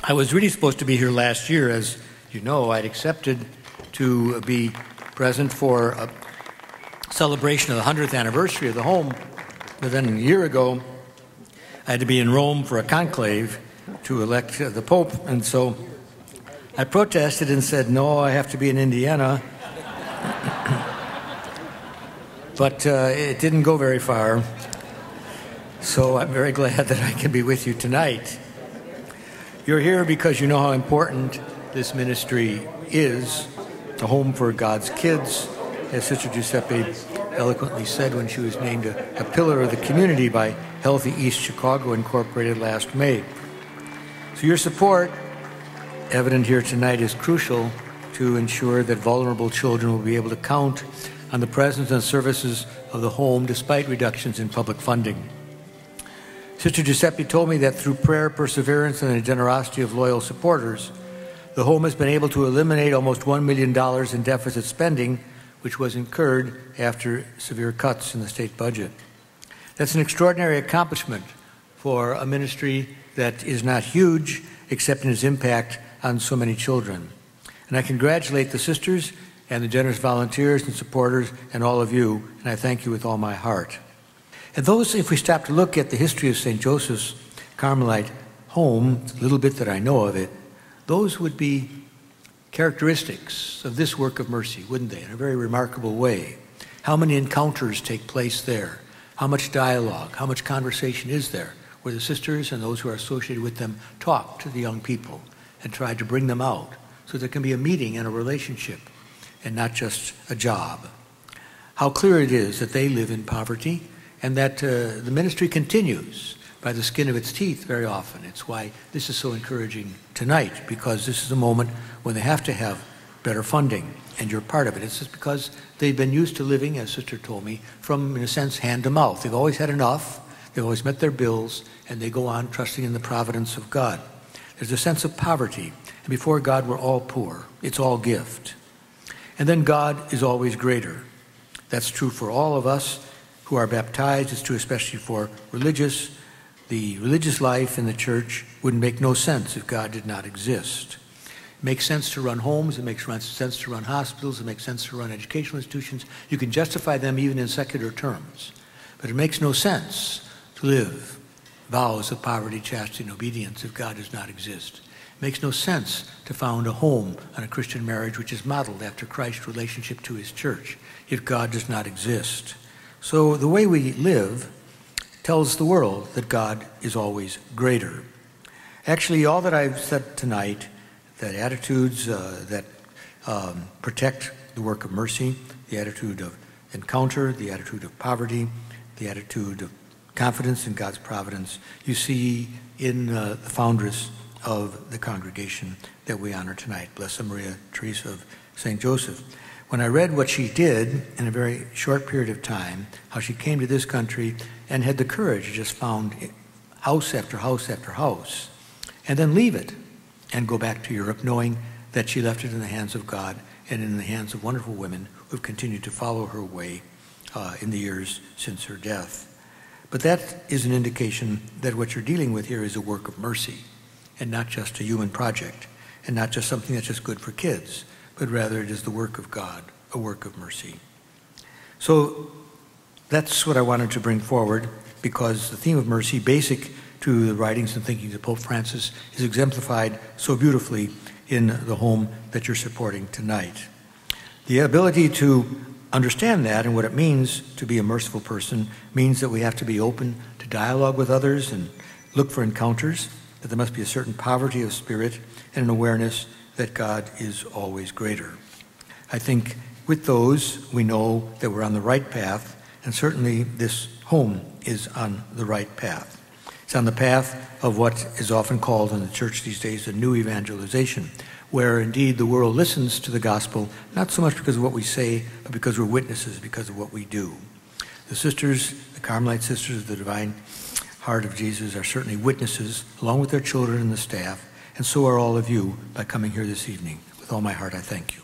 I was really supposed to be here last year. As you know, I'd accepted to be present for a celebration of the 100th anniversary of the home. But then a year ago, I had to be in Rome for a conclave to elect the Pope. And so I protested and said, no, I have to be in Indiana. But it didn't go very far. So I'm very glad that I can be with you tonight. You're here because you know how important this ministry is, the home for God's kids, as Sister Giuseppe eloquently said when she was named a pillar of the community by Healthy East Chicago Incorporated last May. So your support, evident here tonight, is crucial to ensure that vulnerable children will be able to count on the presence and services of the home despite reductions in public funding. Sister Giuseppe told me that through prayer, perseverance, and the generosity of loyal supporters, the home has been able to eliminate almost $1 million in deficit spending, which was incurred after severe cuts in the state budget. That's an extraordinary accomplishment for a ministry that is not huge, except in its impact on so many children. And I congratulate the sisters and the generous volunteers and supporters and all of you, and I thank you with all my heart. And those, if we stop to look at the history of St. Joseph's Carmelite home, a little bit that I know of it, those would be characteristics of this work of mercy, wouldn't they, in a very remarkable way? How many encounters take place there? How much dialogue, how much conversation is there where the sisters and those who are associated with them talk to the young people and try to bring them out so there can be a meeting and a relationship and not just a job? How clear it is that they live in poverty and that the ministry continues by the skin of its teeth very often. It's why this is so encouraging tonight, because this is a moment when they have to have better funding, and you're part of it. It's just because they've been used to living, as Sister told me, from, in a sense, hand to mouth. They've always had enough, they've always met their bills, and they go on trusting in the providence of God. There's a sense of poverty, and before God we're all poor. It's all gift. And then God is always greater. That's true for all of us who are baptized. It's true especially for religious. The religious life in the church would make no sense if God did not exist. It makes sense to run homes. It makes sense to run hospitals. It makes sense to run educational institutions. You can justify them even in secular terms. But it makes no sense to live vows of poverty, chastity, and obedience if God does not exist. It makes no sense to found a home and a Christian marriage which is modeled after Christ's relationship to his church if God does not exist. So the way we live tells the world that God is always greater. Actually, all that I've said tonight, that attitudes that protect the work of mercy, the attitude of encounter, the attitude of poverty, the attitude of confidence in God's providence, you see in the foundress of the congregation that we honor tonight, Blessed Maria Teresa of St. Joseph. When I read what she did in a very short period of time, how she came to this country and had the courage to just found house after house after house, and then leave it and go back to Europe, knowing that she left it in the hands of God and in the hands of wonderful women who have continued to follow her way in the years since her death. But that is an indication that what you're dealing with here is a work of mercy, and not just a human project, and not just something that's just good for kids, but rather it is the work of God, a work of mercy. So that's what I wanted to bring forward, because the theme of mercy, basic to the writings and thinkings of Pope Francis, is exemplified so beautifully in the home that you're supporting tonight. The ability to understand that and what it means to be a merciful person means that we have to be open to dialogue with others and look for encounters, that there must be a certain poverty of spirit and an awareness that God is always greater. I think with those, we know that we're on the right path, and certainly this home is on the right path. It's on the path of what is often called in the church these days a new evangelization, where indeed the world listens to the gospel, not so much because of what we say, but because we're witnesses, because of what we do. The sisters, the Carmelite sisters of the Divine Heart of Jesus, are certainly witnesses, along with their children and the staff, and so are all of you by coming here this evening. With all my heart, I thank you.